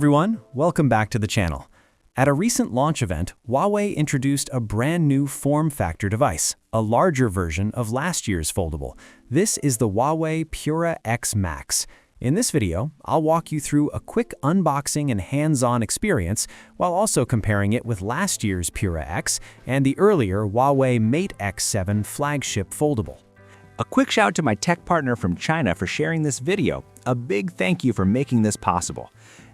everyone, welcome back to the channel. At a recent launch event, Huawei introduced a brand new form factor device, a larger version of last year's foldable. This is the Huawei Pura X Max. In this video, I'll walk you through a quick unboxing and hands-on experience while also comparing it with last year's Pura X and the earlier Huawei Mate X7 flagship foldable. A quick shout out to my tech partner from China for sharing this video. A big thank you for making this possible.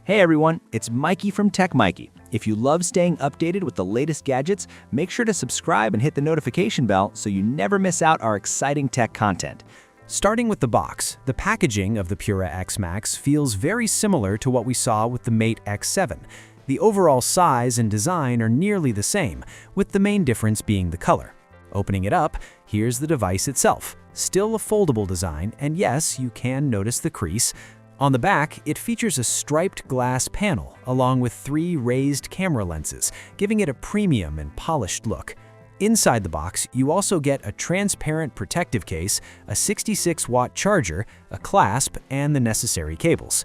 Hey everyone, it's Mikey from Tech Mikey. If you love staying updated with the latest gadgets, make sure to subscribe and hit the notification bell so you never miss out our exciting tech content. Starting with the box, the packaging of the Pura X Max feels very similar to what we saw with the Mate X7. The overall size and design are nearly the same, with the main difference being the color. Opening it up, here's the device itself. Still a foldable design, and yes, you can notice the crease. On the back, it features a striped glass panel along with 3 raised camera lenses, giving it a premium and polished look. Inside the box, you also get a transparent protective case, a 66-watt charger, a clasp, and the necessary cables.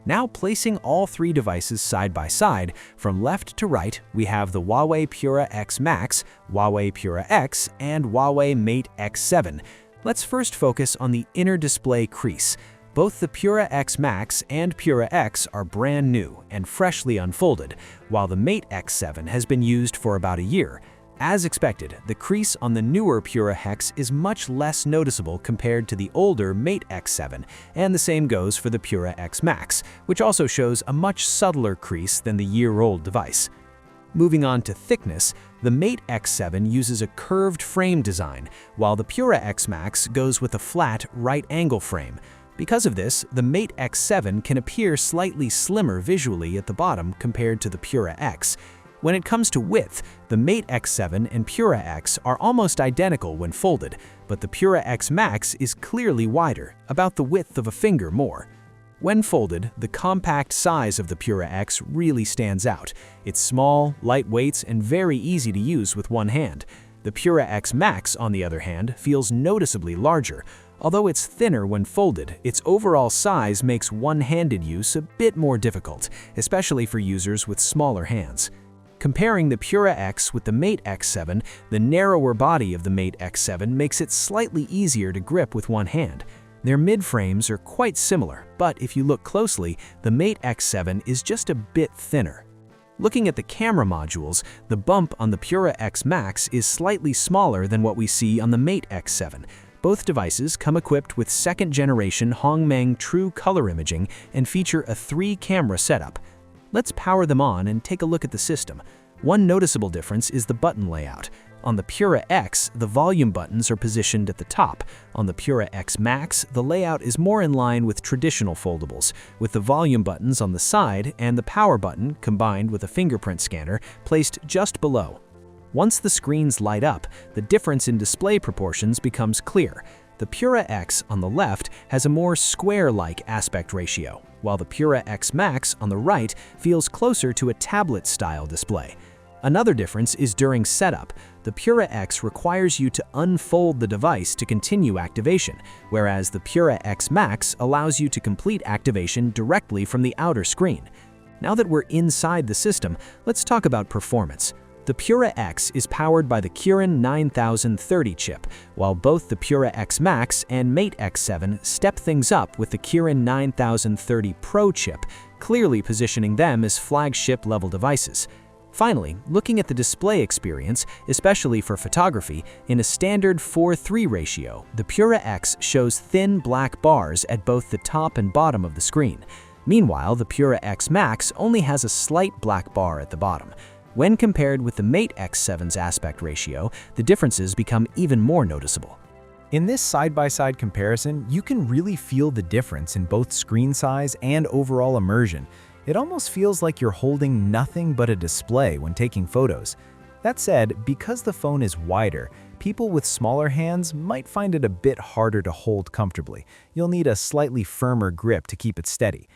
Now placing all 3 devices side by side, from left to right, we have the Huawei Pura X Max, Huawei Pura X, and Huawei Mate X7. Let's first focus on the inner display crease. Both the Pura X Max and Pura X are brand new and freshly unfolded, while the Mate X7 has been used for about a year. As expected, the crease on the newer Pura X is much less noticeable compared to the older Mate X7, and the same goes for the Pura X Max, which also shows a much subtler crease than the year-old device. Moving on to thickness, the Mate X7 uses a curved frame design, while the Pura X Max goes with a flat, right-angle frame. Because of this, the Mate X7 can appear slightly slimmer visually at the bottom compared to the Pura X. When it comes to width, the Mate X7 and Pura X are almost identical when folded, but the Pura X Max is clearly wider, about the width of a finger more. When folded, the compact size of the Pura X really stands out. It's small, lightweight, and very easy to use with one hand. The Pura X Max, on the other hand, feels noticeably larger. Although it's thinner when folded, its overall size makes one-handed use a bit more difficult, especially for users with smaller hands. Comparing the Pura X with the Mate X7, the narrower body of the Mate X7 makes it slightly easier to grip with one hand. Their mid-frames are quite similar, but if you look closely, the Mate X7 is just a bit thinner. Looking at the camera modules, the bump on the Pura X Max is slightly smaller than what we see on the Mate X7. Both devices come equipped with second-generation Hongmeng True Color Imaging and feature a 3-camera setup. Let's power them on and take a look at the system. One noticeable difference is the button layout. On the Pura X, the volume buttons are positioned at the top. On the Pura X Max, the layout is more in line with traditional foldables, with the volume buttons on the side and the power button, combined with a fingerprint scanner, placed just below. Once the screens light up, the difference in display proportions becomes clear. The Pura X on the left has a more square-like aspect ratio, while the Pura X Max on the right feels closer to a tablet-style display. Another difference is during setup. The Pura X requires you to unfold the device to continue activation, whereas the Pura X Max allows you to complete activation directly from the outer screen. Now that we're inside the system, let's talk about performance. The Pura X is powered by the Kirin 9030 chip, while both the Pura X Max and Mate X7 step things up with the Kirin 9030 Pro chip, clearly positioning them as flagship-level devices. Finally, looking at the display experience, especially for photography, in a standard 4:3 ratio, the Pura X shows thin black bars at both the top and bottom of the screen. Meanwhile, the Pura X Max only has a slight black bar at the bottom. When compared with the Mate X7's aspect ratio, the differences become even more noticeable. In this side-by-side comparison, you can really feel the difference in both screen size and overall immersion. It almost feels like you're holding nothing but a display when taking photos. That said, because the phone is wider, people with smaller hands might find it a bit harder to hold comfortably. You'll need a slightly firmer grip to keep it steady.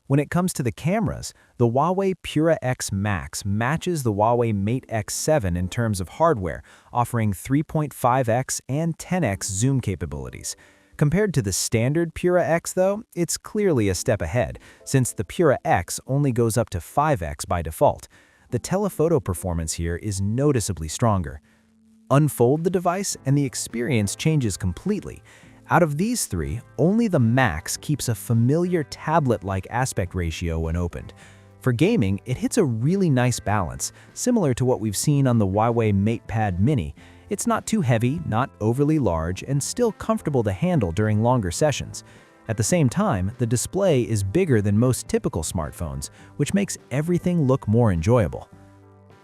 When it comes to the cameras, the Huawei Pura X Max matches the Huawei Mate X7 in terms of hardware, offering 3.5x and 10x zoom capabilities. Compared to the standard Pura X though, it's clearly a step ahead, since the Pura X only goes up to 5x by default. The telephoto performance here is noticeably stronger. Unfold the device and the experience changes completely. Out of these three, only the Max keeps a familiar tablet-like aspect ratio when opened. For gaming, it hits a really nice balance, similar to what we've seen on the Huawei MatePad Mini. It's not too heavy, not overly large, and still comfortable to handle during longer sessions. At the same time, the display is bigger than most typical smartphones, which makes everything look more enjoyable.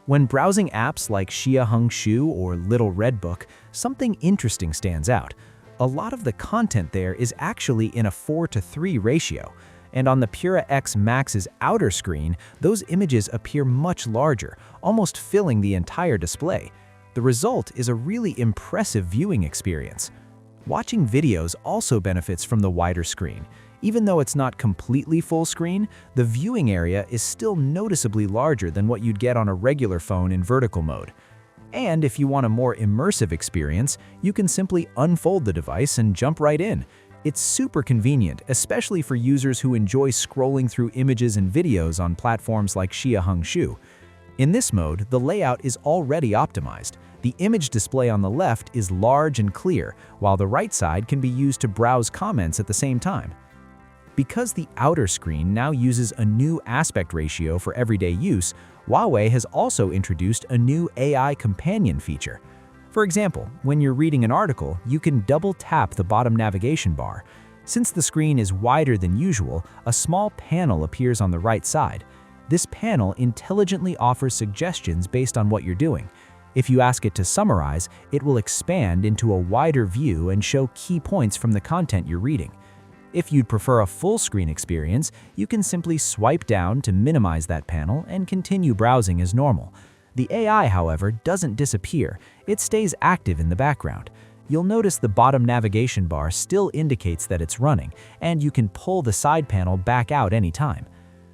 When browsing apps like Xiaohongshu or Little Red Book, something interesting stands out. A lot of the content there is actually in a 4:3 ratio, and on the Pura X Max's outer screen, those images appear much larger, almost filling the entire display. The result is a really impressive viewing experience. Watching videos also benefits from the wider screen. Even though it's not completely full screen, the viewing area is still noticeably larger than what you'd get on a regular phone in vertical mode. And if you want a more immersive experience, you can simply unfold the device and jump right in. It's super convenient, especially for users who enjoy scrolling through images and videos on platforms like Xiaohongshu. In this mode, the layout is already optimized. The image display on the left is large and clear, while the right side can be used to browse comments at the same time. Because the outer screen now uses a new aspect ratio for everyday use, Huawei has also introduced a new AI companion feature. For example, when you're reading an article, you can double-tap the bottom navigation bar. Since the screen is wider than usual, a small panel appears on the right side. This panel intelligently offers suggestions based on what you're doing. If you ask it to summarize, it will expand into a wider view and show key points from the content you're reading. If you'd prefer a full-screen experience, you can simply swipe down to minimize that panel and continue browsing as normal. The AI, however, doesn't disappear. It stays active in the background. You'll notice the bottom navigation bar still indicates that it's running, and you can pull the side panel back out anytime.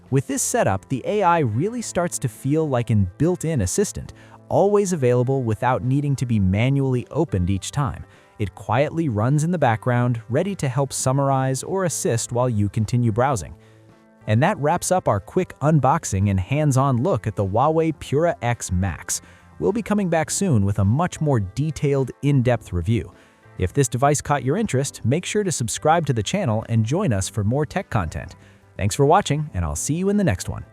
With this setup, the AI really starts to feel like an built-in assistant, always available without needing to be manually opened each time. It quietly runs in the background, ready to help summarize or assist while you continue browsing. And that wraps up our quick unboxing and hands-on look at the Huawei Pura X Max. We'll be coming back soon with a much more detailed, in-depth review. If this device caught your interest, make sure to subscribe to the channel and join us for more tech content. Thanks for watching, and I'll see you in the next one.